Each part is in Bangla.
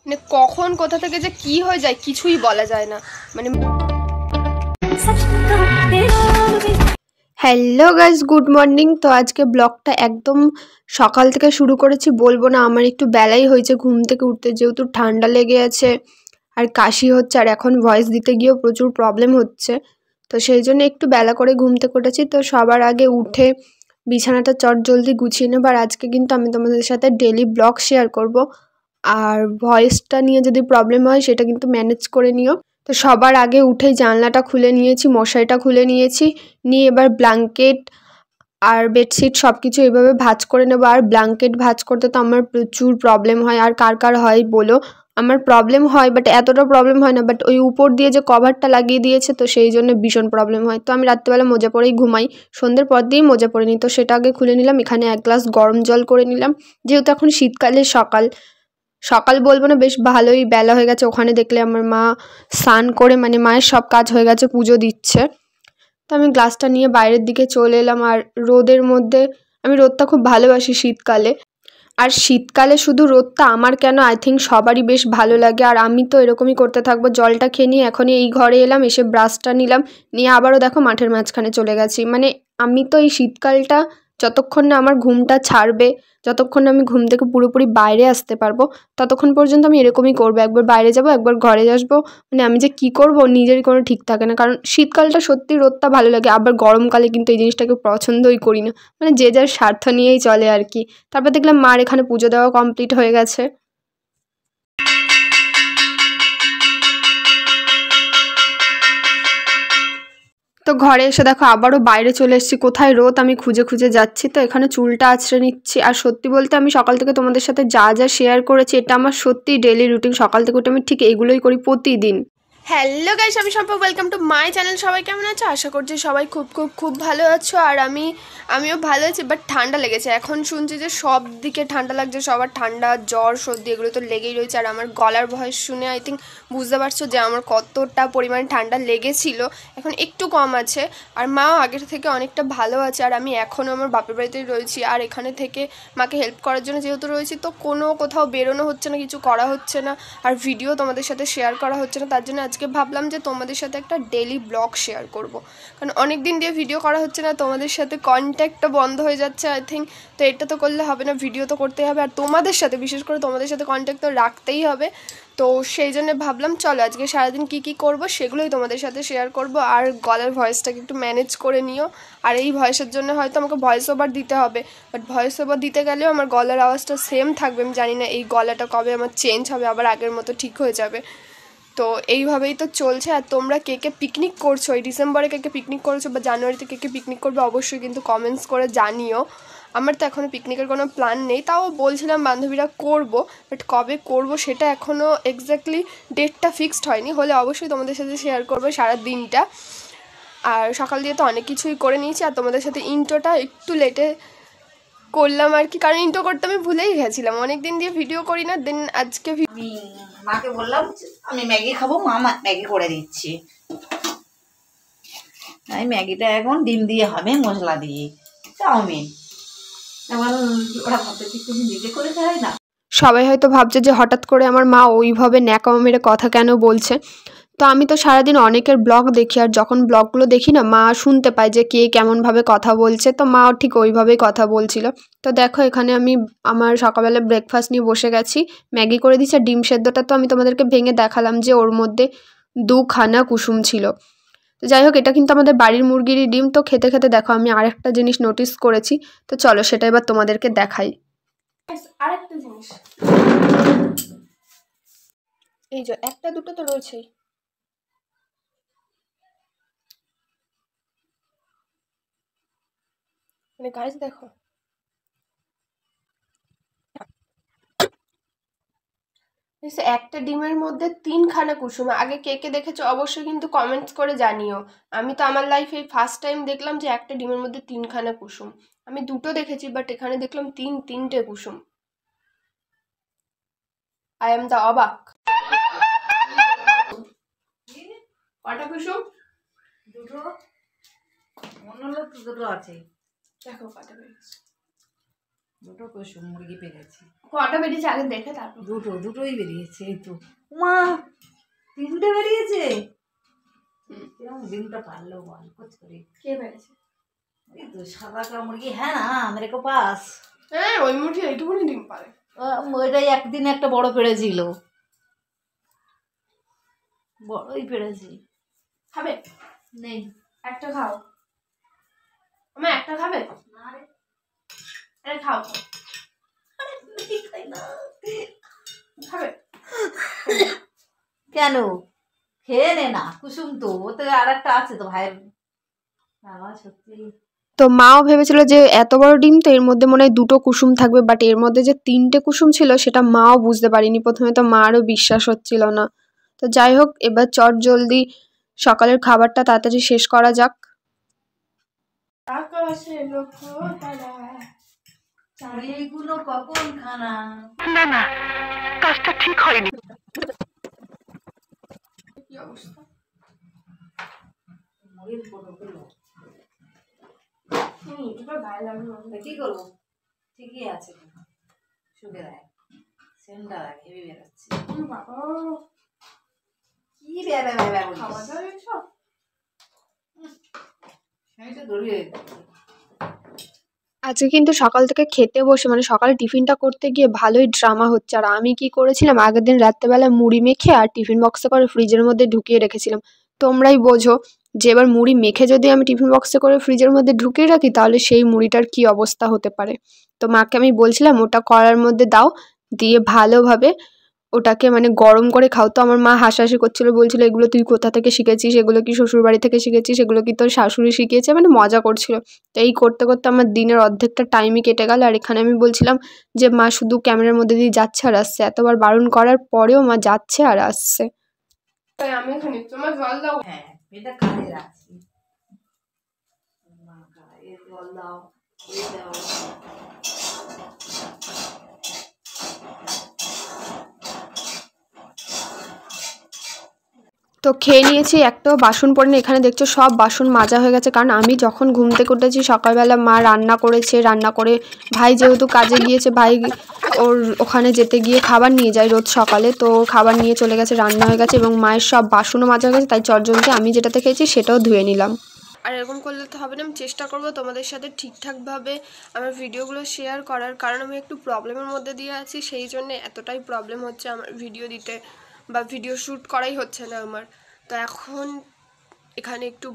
মানে কখন কোথা থেকে যে কি হয়ে যায় কিছুই বলা যায় না। মানে হ্যালো গাইস, গুড মর্নিং। তো আজকে ব্লগটা একদম সকাল থেকে শুরু করেছি, বলবো না আমার একটু বেলাই হয়েছে ঘুম থেকে উঠতে, যেহেতু ঠান্ডা লেগে আছে আর কাশি হচ্ছে, আর এখন ভয়েস দিতে গিয়েও প্রচুর প্রবলেম হচ্ছে। তো সেই জন্য একটু বেলা করে ঘুম থেকে উঠেছি। তো সবার আগে উঠে বিছানাটা চটজলদি গুছিয়ে নেব। আর আজকে কিন্তু আমি তোমাদের সাথে ডেলি ব্লগ শেয়ার করব, আর ভয়েসটা নিয়ে যদি প্রবলেম হয় সেটা কিন্তু ম্যানেজ করে নিও। তো সবার আগে উঠেই জানলাটা খুলে নিয়েছি, মশারিটা খুলে নিয়েছি, নিয়ে এবার ব্ল্যাঙ্কেট আর বেডশিট সব কিছু এভাবে ভাঁজ করে নেবো। আর ব্ল্যাঙ্কেট ভাঁজ করতে তো আমার প্রচুর প্রবলেম হয়, আর কার কার হয় বলো। আমার প্রবলেম হয়, বাট এতটা প্রবলেম হয় না, বাট ওই উপর দিয়ে যে কভারটা লাগিয়ে দিয়েছে তো সেই জন্য ভীষণ প্রবলেম হয়। তো আমি রাত্রিবেলা মোজা পরেই ঘুমাই, সন্ধ্যের পর দিয়েই মোজা পরে নিই। তো সেটা আগে খুলে নিলাম। এখানে এক গ্লাস গরম জল করে নিলাম, যেহেতু এখন শীতকালের সকাল সকাল বলবো না, বেশ ভালোই বেলা হয়ে গেছে। ওখানে দেখলে আমার মা স্নান করে, মানে মায়ের সব কাজ হয়ে গেছে, পুজো দিচ্ছে। তো আমি গ্লাসটা নিয়ে বাইরের দিকে চলে এলাম। আর রোদের মধ্যে, আমি রোদটা খুব ভালোবাসি শীতকালে। আর শীতকালে শুধু রোদটা আমার কেন, আই থিঙ্ক সবারই বেশ ভালো লাগে। আর আমি তো এরকমই করতে থাকবো। জলটা খেয়ে নিয়ে এখনই এই ঘরে এলাম, এসে ব্রাশটা নিলাম, নিয়ে আবারও দেখো মাঠের মাঝখানে চলে গেছি। মানে আমি তো এই শীতকালটা যতক্ষণ না আমার ঘুমটা ছাড়বে, যতক্ষণ না আমি ঘুম থেকে পুরোপুরি বাইরে আসতে পারবো, ততক্ষণ পর্যন্ত আমি এরকমই করবো। একবার বাইরে যাব, একবার ঘরে আসবো। মানে আমি যে কী করবো নিজেরই কোনো ঠিক থাকে না। কারণ শীতকালটা সত্যি রোদটা ভালো লাগে, আবার গরমকালে কিন্তু এই জিনিসটাকে পছন্দই করি না। মানে যে যার স্বার্থ নিয়েই চলে আর কি। তারপর দেখলাম মার এখানে পুজো দেওয়া কমপ্লিট হয়ে গেছে। তো ঘরে এসে দেখো আবারও বাইরে চলে এসেছি। কোথায় রোদ আমি খুঁজে খুঁজে যাচ্ছি। তো এখানে চুলটা আঁচড়ে নিচ্ছি। আর সত্যি বলতে আমি সকাল থেকে তোমাদের সাথে যা যা শেয়ার করেছি, এটা আমার সত্যি ডেলি রুটিন। সকাল থেকে উঠে আমি ঠিক এগুলোই করি প্রতিদিন। হ্যালো গাইস, আমি সম্পর্ক, ওয়েলকাম টু মাই চ্যানেল। সবাই কেমন আছো? আশা করছি সবাই খুব খুব খুব ভালো আছো। আর আমিও ভালো আছি, বাট ঠান্ডা লেগেছে। এখন শুনছি যে সব দিকে ঠান্ডা লাগছে, সবার ঠান্ডা জ্বর সর্দি এগুলো তো লেগেই রয়েছে। আর আমার গলার ভয়েস শুনে আই থিঙ্ক বুঝতে পারছো যে আমার কতটা পরিমাণে ঠান্ডা লেগেছিল। এখন একটু কম আছে, আর মাও আগের থেকে অনেকটা ভালো আছে। আর আমি এখনও আমার বাপের বাড়িতেই রয়েছি, আর এখানে থেকে মাকে হেল্প করার জন্য যেহেতু রয়েছি, তো কোথাও বেরোনো হচ্ছে না, কিছু করা হচ্ছে না, আর ভিডিও তোমাদের সাথে শেয়ার করা হচ্ছে না। তার জন্য আজকে ভাবলাম যে তোমাদের সাথে একটা ডেলি ব্লগ শেয়ার করব, কারণ অনেক দিন দিয়ে ভিডিও করা হচ্ছে না, তোমাদের সাথে কন্ট্যাক্টটা বন্ধ হয়ে যাচ্ছে আই থিঙ্ক। তো এটা তো করলে হবে না, ভিডিও তো করতেই হবে, আর তোমাদের সাথে, বিশেষ করে তোমাদের সাথে কন্ট্যাক্ট তো রাখতেই হবে। তো সেই জন্য ভাবলাম চলো আজকে সারাদিন কী কী করবো সেগুলোই তোমাদের সাথে শেয়ার করব। আর গলার ভয়েসটাকে একটু ম্যানেজ করে নিও। আর এই ভয়েসের জন্য হয়তো আমাকে ভয়েস ওভার দিতে হবে, বাট ভয়েস ওভার দিতে গেলেও আমার গলার আওয়াজটা সেম থাকবে। আমি জানি না এই গলাটা কবে আমার চেঞ্জ হবে, আবার আগের মতো ঠিক হয়ে যাবে। তো এইভাবেই তো চলছে। আর তোমরা কে কে পিকনিক করছো, এই ডিসেম্বরে কে কে পিকনিক করছো, বা জানুয়ারিতে কে কে পিকনিক করবে, অবশ্যই কিন্তু কমেন্টস করে জানিও। আমার তো এখনও পিকনিকের কোনো প্ল্যান নেই, তাও বলছিলাম বান্ধবীরা করব, বাট কবে করব সেটা এখনও এক্স্যাক্টলি ডেটটা ফিক্সড হয়নি। হলে অবশ্যই তোমাদের সাথে শেয়ার করবো সারা দিনটা। আর সকাল দিয়ে তো অনেক কিছুই করে নিয়েছি, আর তোমাদের সাথে ইন্ট্রোটা একটু লেটে করলাম আর কি, কারণ ইন্ট্রো করতে আমি ভুলেই গেছিলাম। অনেক দিন দিয়ে ভিডিও করি না, দেন আজকে আমি মাকে বললাম আমি ম্যাগি খাবো, মা ম্যাগি করে দিচ্ছি। আমি ম্যাগিটা এখন ডিম দিয়ে হবে, মশলা দিয়ে চাউমিন। এবার ওরা ভাবতে তুমি নিজে করে খাই না। সবাই হয়তো ভাবছে যে হঠাৎ করে আমার মা ওইভাবে ন্যাকামো মেরে কথা কেন বলছে। তো আমি তো সারাদিন অনেকের ব্লগ দেখি, আর যখন ব্লগগুলো দেখি না, মা শুনতে পায় যে কে কেমনভাবে কথা বলছে, তো মাও ঠিক ওইভাবেই কথা বলছিল। তো দেখো এখানে আমি আমার সকালবেলা ব্রেকফাস্ট নিয়ে বসে গেছি। ম্যাগি করে দিচ্ছে, আর ডিম সেদ্ধটা তো আমি তোমাদেরকে ভেঙে দেখালাম যে ওর মধ্যে 2খানা কুসুম ছিল। তো যাই হোক, এটা কিন্তু আমাদের বাড়ির মুরগিরই ডিম। তো খেতে খেতে দেখো আমি আরেকটা জিনিস নোটিস করেছি, তো চলো সেটা এবার তোমাদেরকে দেখাই। আরেকটা জিনিস, এই যে একটা দুটো তো রয়েছেই, মানে গাইস দেখো, একটা ডিমের মধ্যে 3খানা কুসুম। আগে কে কে দেখেছো অবশ্যই কিন্তু কমেন্টস করে জানিও। আমি তো আমার লাইফে ফার্স্ট টাইম দেখলাম যে একটা ডিমের মধ্যে 3খানা কুসুম। আমি দুটো দেখেছি, বাট এখানে দেখলাম তিনটে কুসুম। আই এম দ্য অবাক। কটা কুসুম? দুটো, মনে হলো তো দুটো আছে। দেখো কটা পেয়েছি। দুটো কুসুম মুরগি পেরেছি। কটা বেরিয়েছে আগে দেখে তারপর। দুটোই বেরিয়েছে। এই তো মা তিনটে বেরিয়েছে। ডিমটা পারলো বল কোচ করে। কে পেরেছে? এই তো সাদা কা মুরগি। হ্যাঁ না মেরে কো পাস। হ্যাঁ ওই মুরগি এইটুকুনি ডিম পারে। ওইটাই একদিন একটা বড় পেড়েছিল, বড়ই পেড়েছি। খাবে? নেই একটা খাও। আমার একটা খাবে? না রে আরে খাও। খাই না। খাবে? কেন খেয়ে নে না কুসুম, তো ওতে আর একটা আছে তো ভাইয়ের। বাবা সত্যি। তো মাও ভেবেছিল যে এত বড় ডিম তো এর মধ্যে মনে হয় দুটো কুসুম থাকবে, বাট এর মধ্যে যে তিনটে কুসুম ছিল সেটা মাও বুঝতে পারিনি। প্রথমে তো মারও বিশ্বাস হচ্ছিল না। তো যাই হোক, এবার চট জলদি সকালের খাবারটা তাড়াতাড়ি শেষ করা যাক। এইগুলো কখন খানা? না না, কাজটা ঠিক হয়নি। কি অবস্থা? মুড়ির ফটোগুলো গায়ে লাগলো। কি করবো? ঠিকই আছে, শুকে দেয় সেন্টটা দেখ হেভি বেরোচ্ছে। বাবা কি বেড়ে বেড়ে খাওয়া দাওয়া এসব আমি তো দৌড়িয়ে। আজকে কিন্তু সকাল থেকে খেতে বসে মানে সকালে টিফিনটা করতে গিয়ে ভালোই ড্রামা হচ্ছে। আর আমি কি করেছিলাম, আগের দিন রাত্রেবেলা মুড়ি মেখে আর টিফিন বক্সে করে ফ্রিজের মধ্যে ঢুকিয়ে রেখেছিলাম। তোমরাই বোঝো যে এবার মুড়ি মেখে যদি আমি টিফিন বক্সে করে ফ্রিজের মধ্যে ঢুকিয়ে রাখি তাহলে সেই মুড়িটার কি অবস্থা হতে পারে। তো মাকে আমি বলছিলাম ওটা কড়ার মধ্যে দাও, দিয়ে ভালোভাবে ওটাকে মানে গরম করে খাও। তো আমার মা হাসাহাসি করছিল, বলছিল এগুলো তুই কোথা থেকে শিখেছিস, এগুলো কি শ্বশুর বাড়ি থেকে শিখেছিস, এগুলো কি তোর শাশুড়ি শিখিয়েছে, মানে মজা করছিল। তো এই করতে করতে আমার দিনের অর্ধেকটা টাইমই কেটে গেল। আর এখানে আমি বলছিলাম যে মা শুধু ক্যামেরার মধ্যে দিয়ে যাচ্ছে আর আসছে, এতবার বারণ করার পরেও মা যাচ্ছে আর আসছে। আমি এখানে তোমার জল দাও। হ্যাঁ এটা কাজে রাখছি। জল দাও দাও। তো খেয়ে নিয়েছি, একটাও বাসন পড়েনি। এখানে দেখছো সব বাসন মাজা হয়ে গেছে, কারণ আমি যখন ঘুম থেকে উঠেছি সকালবেলা মা রান্না করেছে। রান্না করে ভাই যেহেতু কাজে গিয়েছে, ভাই ওর ওখানে যেতে গিয়ে খাবার নিয়ে যায় রোজ সকালে, তো খাবার নিয়ে চলে গেছে, রান্না হয়ে গেছে এবং মায়ের সব বাসনও মাজা হয়ে গেছে। তাই চটজলদি আমি যেটাতে খেয়েছি সেটাও ধুয়ে নিলাম। আর এরকম করলে তো হবে না, আমি চেষ্টা করব তোমাদের সাথে ঠিকঠাকভাবে আমার ভিডিওগুলো শেয়ার করার, কারণ আমি একটু প্রবলেমের মধ্যে দিয়ে আছি, সেই জন্য এতটাই প্রবলেম হচ্ছে আমার ভিডিও দিতে বা ভিডিও শ্যুট করাই হচ্ছে না আমার। তো এখন এখানে একটু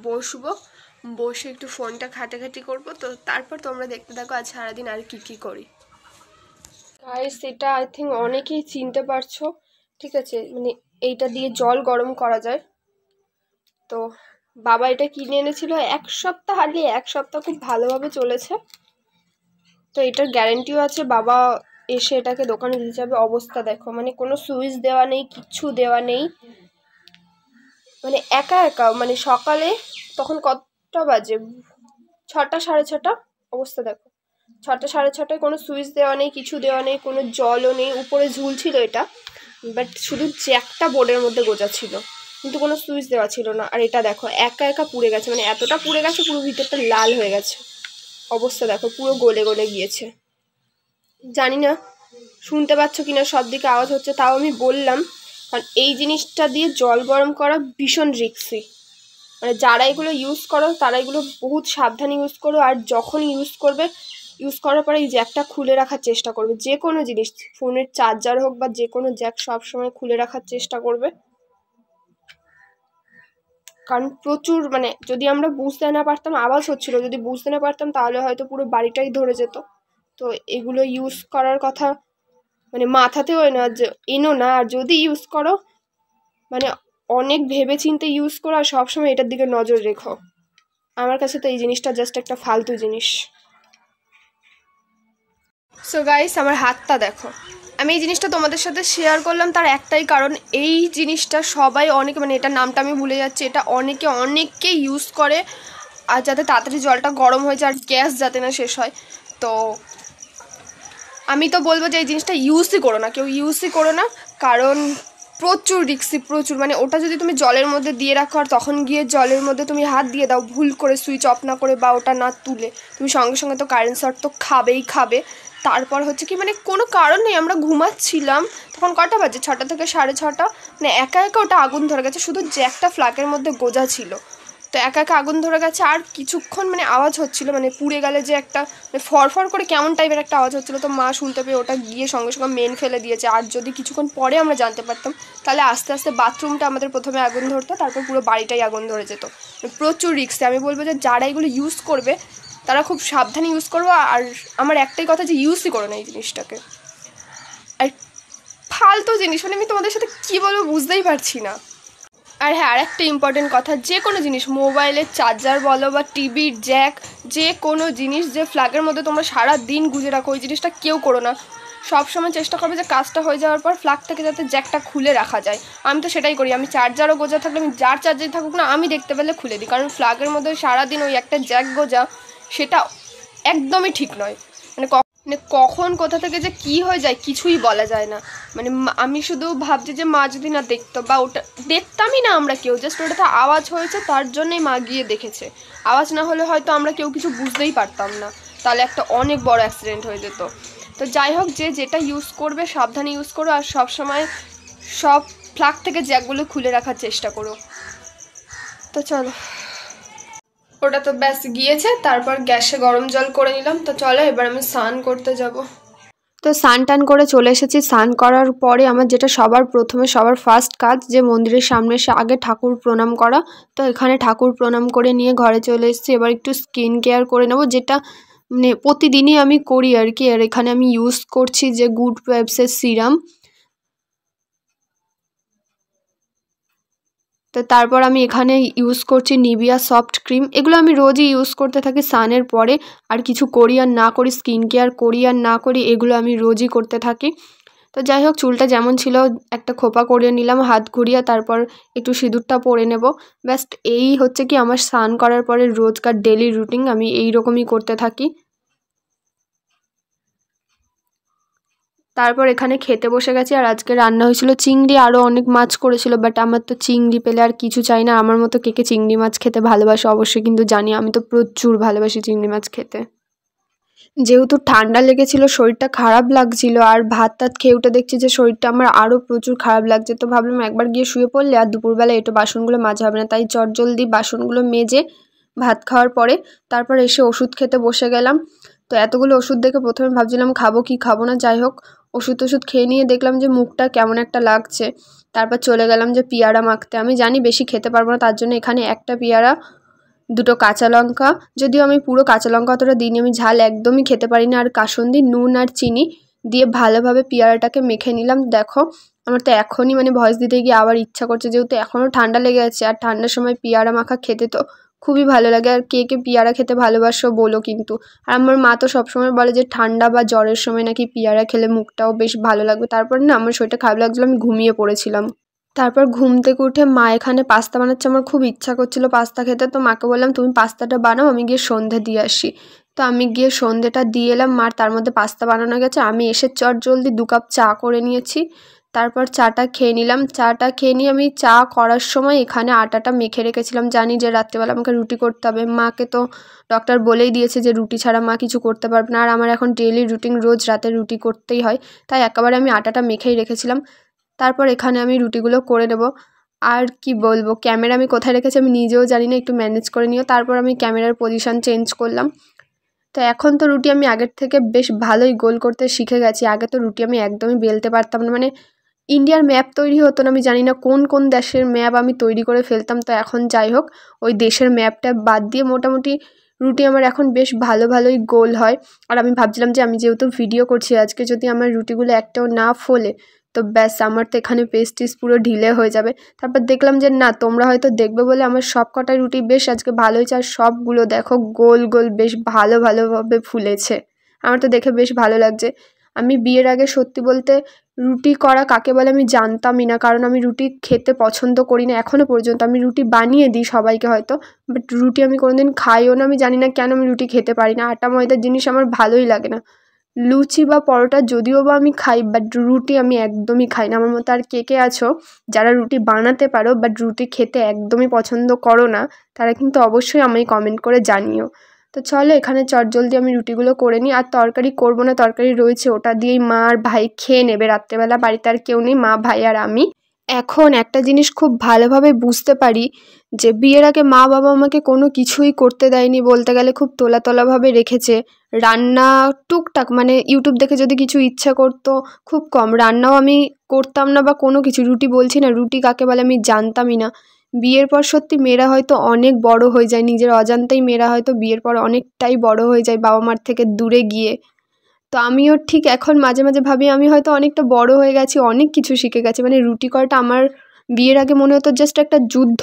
বসে একটু ফোনটা ঘাটাঘাটি করব। তো তারপর তোমরা দেখতে থাকো আজ সারাদিন আর কি করি। গাইস এটা আই থিঙ্ক অনেকেই চিনতে পারছো, ঠিক আছে, মানে এইটা দিয়ে জল গরম করা যায়। তো বাবা এটা কিনে এনেছিল এক সপ্তাহ, হার্ডলি এক সপ্তাহ খুব ভালোভাবে চলেছে। তো এটার গ্যারেন্টিও আছে। বাবা এসে এটাকে দোকানে দিয়ে যাবে। অবস্থা দেখো, মানে কোনো সুইচ দেওয়া নেই, কিচ্ছু দেওয়া নেই, মানে একা একা। মানে সকালে তখন কতটা বাজে, 6টা 6:30। অবস্থা দেখো, 6টা 6:30, কোনো সুইচ দেওয়া নেই, কিছু দেওয়া নেই, কোনো জলও নেই। উপরে ঝুলছিল এটা, বাট শুধু জ্যাকটা বোর্ডের মধ্যে গোজা ছিল, কিন্তু কোনো সুইচ দেওয়া ছিল না। আর এটা দেখো একা একা পুড়ে গেছে, মানে এতটা পুড়ে গেছে পুরো ভিতরটা লাল হয়ে গেছে। অবস্থা দেখো পুরো গলে গলে গিয়েছে। জানি না শুনতে পাচ্ছ কিনা, সব দিকে আওয়াজ হচ্ছে, তাও আমি বললাম, কারণ এই জিনিসটা দিয়ে জল গরম করা ভীষণ রিস্কি। মানে যারা এগুলো ইউজ করো তারা এগুলো বহুত সাবধানে ইউজ করো। আর যখন ইউজ করার পরে এই জ্যাকটা খুলে রাখার চেষ্টা করবে। যে কোনো জিনিস, ফোনের চার্জার হোক বা যে কোনো জ্যাক, সবসময় খুলে রাখার চেষ্টা করবে। কারণ প্রচুর, মানে যদি আমরা বুঝতে না পারতাম, আওয়াজ হচ্ছিল, যদি বুঝতে না পারতাম তাহলে হয়তো পুরো বাড়িটাই ধরে যেত। তো এগুলো ইউজ করার কথা মানে মাথাতেও এনো না। আর যদি ইউজ করো মানে অনেক ভেবে চিন্তে ইউজ করো, আর সবসময় এটার দিকে নজর রেখো। আমার কাছে তো এই জিনিসটা জাস্ট একটা ফালতু জিনিস। সো গাইস আমার হাতটা দেখো, আমি এই জিনিসটা তোমাদের সাথে শেয়ার করলাম তার একটাই কারণ, এই জিনিসটা সবাই অনেকে, মানে এটার নামটা আমি ভুলে যাচ্ছি, এটা অনেকে ইউজ করে আর যাতে তাড়াতাড়ি জলটা গরম হয়ে যায় আর গ্যাস যাতে না শেষ হয়। তো আমি তো বলবো যে এই জিনিসটা ইউজই করো না, কেউ ইউজই করো না, কারণ প্রচুর রিস্কি, প্রচুর। মানে ওটা যদি তুমি জলের মধ্যে দিয়ে রাখো আর তখন গিয়ে জলের মধ্যে তুমি হাত দিয়ে দাও ভুল করে, সুইচ অফ না করে বা ওটা না তুলে, তুমি সঙ্গে সঙ্গে তো কারেন্ট শর্ট তো খাবে। তারপর হচ্ছে কি মানে কোনো কারণ নেই, আমরা ঘুমাচ্ছিলাম তখন, কটা বাজে 6টা থেকে 6:30, মানে একা একা ওটা আগুন ধরে গেছে, শুধু যে একটা ফ্ল্যাগের মধ্যে গোজা ছিল, তো একা একা আগুন ধরে গেছে। আর কিছুক্ষণ মানে আওয়াজ হচ্ছিলো, মানে পুড়ে গেলে যে একটা ফরফর করে কেমন টাইপের একটা আওয়াজ হচ্ছিলো, তো মা শুনতে পেয়ে ওটা গিয়ে সঙ্গে সঙ্গে মেন ফেলে দিয়েছে। আর যদি কিছুক্ষণ পরে আমরা জানতে পারতাম তাহলে আস্তে আস্তে বাথরুমটা আমাদের প্রথমে আগুন ধরতো, তারপর পুরো বাড়িটাই আগুন ধরে যেত। প্রচুর রিস্কে, আমি বলবো যে যারা এগুলো ইউজ করবে তারা খুব সাবধানে ইউজ করবো। আর আমার একটাই কথা যে ইউজই করো না এই জিনিসটাকে। আর ফালতু জিনিস, মানে আমি তোমাদের সাথে কী বলবো বুঝতেই পারছি না। আর হ্যাঁ, আর একটা ইম্পর্টেন্ট কথা, যে কোনো জিনিস, মোবাইলের চার্জার বলো বা টিভির জ্যাক, যে কোনো জিনিস যে ফ্ল্যাগের মধ্যে তোমরা সারা দিন গুঁজে রাখো, ওই জিনিসটা কেউ করো না। সবসময় চেষ্টা করবে যে কাজটা হয়ে যাওয়ার পর ফ্ল্যাগ থেকে যাতে জ্যাকটা খুলে রাখা যায়। আমি তো সেটাই করি, আমি চার্জারও গোজা থাকলে আমি যার চার্জারই থাকুক না আমি দেখতে পেলে খুলে দিই, কারণ ফ্ল্যাগের মধ্যে সারাদিন ওই একটা জ্যাক গোজা সেটা একদমই ঠিক নয়। মানে কখন কোথা থেকে যে কি হয়ে যায় কিছুই বলা যায় না। মানে আমি শুধু ভাবছি যে মা যদি না দেখতো, বা ওটা দেখতামই না আমরা কেউ, জাস্ট ওটাতে আওয়াজ হয়েছে তার জন্যই মা গিয়ে দেখেছে। আওয়াজ না হলে হয়তো আমরা কেউ কিছু বুঝতেই পারতাম না, তাহলে একটা অনেক বড় অ্যাক্সিডেন্ট হয়ে যেত। তো যাই হোক, যে যেটা ইউজ করবে সাবধানে ইউজ করো, আর সবসময় সব ফ্ল্যাগ থেকে জ্যাকগুলো খুলে রাখার চেষ্টা করো। তো চলো, ওটা তো ব্যাস গিয়েছে, তারপর গ্যাসে গরম জল করে নিলাম। তো চলো এবার আমি স্নান করতে যাব। তো স্নান টান করে চলে এসেছি। স্নান করার পরে আমার যেটা সবার প্রথমে সবার ফার্স্ট কাজ, যে মন্দিরের সামনে এসে আগে ঠাকুর প্রণাম করা। তো এখানে ঠাকুর প্রণাম করে নিয়ে ঘরে চলে এসেছি। এবার একটু স্কিন কেয়ার করে নেব, যেটা মানে প্রতিদিনই আমি করি আর কি। আর এখানে আমি ইউজ করছি যে গুড ভাইবসের সিরাম। তো তারপর আমি এখানে ইউজ করছি নিভিয়া সফট ক্রিম। এগুলো আমি রোজই ইউজ করতে থাকি স্নানের পরে, আর কিছু করি আর না করি, স্কিন কেয়ার করি আর না করি, এগুলো আমি রোজই করতে থাকি। তো যাই হোক, চুলটা যেমন ছিল একটা খোপা করে নিলাম হাত ঘুরিয়ে, তারপর একটু সিঁদুরটা পরে নেব। ব্যাস এই হচ্ছে কি আমার স্নান করার পরে রোজকার ডেলি রুটিন, আমি এই রকমই করতে থাকি। তারপর এখানে খেতে বসে গেছি। আর আজকে রান্না হয়েছিল চিংড়ি, আরও অনেক মাছ করেছিল, বাট আমার তো চিংড়ি পেলে আর কিছু চাই না। আমার মতো কে কে চিংড়ি মাছ খেতে ভালোবাসে অবশ্যই কিন্তু জানি, আমি তো প্রচুর ভালোবাসি চিংড়ি মাছ খেতে। যেহেতু ঠান্ডা লেগেছিল, শরীরটা খারাপ লাগছিল, আর ভাত টাত খেয়ে উঠে দেখছি যে শরীরটা আমার আরও প্রচুর খারাপ লাগছে। তো ভাবলাম একবার গিয়ে শুয়ে পড়লে আর দুপুরবেলা একটু বাসনগুলো মাজা হবে না, তাই চটজলদি বাসনগুলো মেজে ভাত খাওয়ার পরে তারপর এসে ওষুধ খেতে বসে গেলাম। তো এতগুলো ওষুধ দেখে প্রথমে ভাবছিলাম খাবো কি খাবো না, যাই হোক ওষুধ খেয়ে নিয়ে দেখলাম যে মুখটা কেমন একটা লাগছে। তারপর চলে গেলাম যে পেয়ারা মাখতে। আমি জানি বেশি খেতে পারবো না, তার জন্য এখানে একটা পেয়ারা, দুটো কাঁচা লঙ্কা, যদিও আমি পুরো কাঁচা লঙ্কা অতটা দিইনি, আমি ঝাল একদমই খেতে পারি না, আর কাসুন্দি, নুন আর চিনি দিয়ে ভালোভাবে পেয়ারাটাকে মেখে নিলাম। দেখো আমার তো এখনই মানে ভয়েস দিতে গিয়ে আবার ইচ্ছা করছে, যেহেতু এখনও ঠান্ডা লেগে আছে, আর ঠান্ডার সময় পেয়ারা মাখা খেতে তো খুবই ভালো লাগে। আর কে কে পেয়ারা খেতে ভালোবাসো বলো কিন্তু। আর আমার মা তো সবসময় বলে যে ঠান্ডা বা জ্বরের সময় নাকি পেয়ারা খেলে মুখটাও বেশ ভালো লাগবে। তারপর না আমার শরীরটা খারাপ লাগছিলো, আমি ঘুমিয়ে পড়েছিলাম। তারপর ঘুম থেকে উঠে মা এখানে পাস্তা বানাচ্ছে, আমার খুব ইচ্ছা করছিল পাস্তা খেতে। তো মাকে বললাম তুমি পাস্তাটা বানাও, আমি গিয়ে সন্ধে দিয়ে আসি। তো আমি গিয়ে সন্ধেটা দিয়ে এলাম, মার তার মধ্যে পাস্তা বানানো গেছে। আমি এসে চটজলদি 2 কাপ চা করে নিয়েছি। তারপর চাটা খেয়ে নিলাম। চাটা খেয়ে নিয়ে আমি চা করার সময় এখানে আটাটা মেখে রেখেছিলাম, জানি যে রাত্রেবেলা আমাকে রুটি করতে হবে। মাকে তো ডক্টর বলেই দিয়েছে যে রুটি ছাড়া মা কিছু করতে পারবে না, আর আমার এখন ডেইলি রুটিন রোজ রাতে রুটি করতেই হয়, তাই একেবারে আমি আটাটা মেখেই রেখেছিলাম। তারপর এখানে আমি রুটিগুলো করে নেব। আর কি বলবো, ক্যামেরা আমি কোথায় রেখেছি আমি নিজেও জানি না, একটু ম্যানেজ করে নিও। তারপর আমি ক্যামেরার পজিশন চেঞ্জ করলাম। তো এখন তো রুটি আমি আগের থেকে বেশ ভালোই গোল করতে শিখে গেছি। আগে তো রুটি আমি একদমই বেলতে পারতাম না, মানে ইন্ডিয়ার ম্যাপ তৈরি হতো না, আমি জানি না কোন কোন দেশের ম্যাপ আমি তৈরি করে ফেলতাম। তো এখন যাই হোক, ওই দেশের ম্যাপটা বাদ দিয়ে মোটামুটি রুটি আমার এখন বেশ ভালোই গোল হয়। আর আমি ভাবছিলাম যে আমি যেহেতু ভিডিও করছি আজকে, যদি আমার রুটিগুলো একটাও না ফোলে তো ব্যাস আমার তো এখানে পেস্টিস পুরো ঢিলে হয়ে যাবে। তারপর দেখলাম যে না, তোমরা হয়তো দেখবে বলে আমার সব কটাই রুটি বেশ আজকে ভালো হয়েছে, আর সবগুলো দেখো গোল বেশ ভালোভাবে ফুলেছে। আমার তো দেখে বেশ ভালো লাগছে। আমি বিয়ের আগে সত্যি বলতে রুটি করা কাকে বলে আমি জানতামই না, কারণ আমি রুটি খেতে পছন্দ করি না এখনও পর্যন্ত। আমি রুটি বানিয়ে দিই সবাইকে হয়তো, বাট রুটি আমি কোনোদিন খাইও না। আমি জানি না কেন আমি রুটি খেতে পারি না, আটা ময়দার জিনিস আমার ভালোই লাগে না। লুচি বা পরোটা যদিও বা আমি খাই, বাট রুটি আমি একদমই খাই না। আমার মতো আর কে কে আছো যারা রুটি বানাতে পারো বাট রুটি খেতে একদমই পছন্দ করো না, তারা কিন্তু অবশ্যই আমায় কমেন্ট করে জানিও। তো চলো এখানে চটজলদি আমি রুটিগুলো করে নিই। আর তরকারি করবো না, তরকারি রয়েছে, ওটা দিয়েই মা আর ভাই খেয়ে নেবে রাত্রেবেলা। বাড়িতে আর কেউ নেই, মা ভাই আর আমি। এখন একটা জিনিস খুব ভালোভাবে বুঝতে পারি যে বিয়ের আগে মা বাবা আমাকে কোনো কিছুই করতে দেয়নি, বলতে গেলে খুব তোলাভাবে রেখেছে। রান্না টুকটাক মানে ইউটিউব দেখে যদি কিছু ইচ্ছা করতো, খুব কম। রান্নাও আমি করতাম না বা কোনো কিছু, রুটি বলছি না, রুটি কাকে বলে আমি জানতামই না। বিয়ের পর সত্যি মেয়েরা হয়তো অনেক বড় হয়ে যায়, নিজের অজান্তেই মেয়েরা হয়তো বিয়ের পর অনেকটাই বড় হয়ে যায় বাবা মার থেকে দূরে গিয়ে। তো আমিও ঠিক এখন মাঝে মাঝে ভাবি আমি হয়তো অনেকটা বড় হয়ে গেছি, অনেক কিছু শিখে গেছি। মানে রুটি করাটা আমার বিয়ের আগে মনে হতো জাস্ট একটা যুদ্ধ,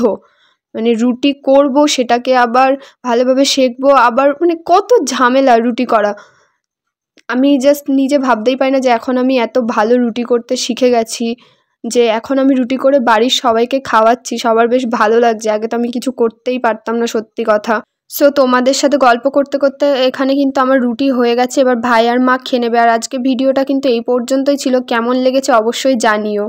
মানে রুটি করব, সেটাকে আবার ভালোভাবে সেঁকবো, আবার মানে কত ঝামেলা রুটি করা। আমি জাস্ট নিজে ভাবতেই পারি না যে এখন আমি এত ভালো রুটি করতে শিখে গেছি, যে এখন আমি রুটি করে বাড়ির সবাইকে খাওয়াচ্ছি, সবার বেশ ভালো লাগছে। আগে তো আমি কিছু করতেই পারতাম না, সত্যি কথা। সো তোমাদের সাথে গল্প করতে করতে এখানে কিন্তু আমার রুটি হয়ে গেছে, এবার ভাই আর মা খেয়ে নেবে। আর আজকে ভিডিওটা কিন্তু এই পর্যন্তই ছিল, কেমন লেগেছে অবশ্যই জানিও।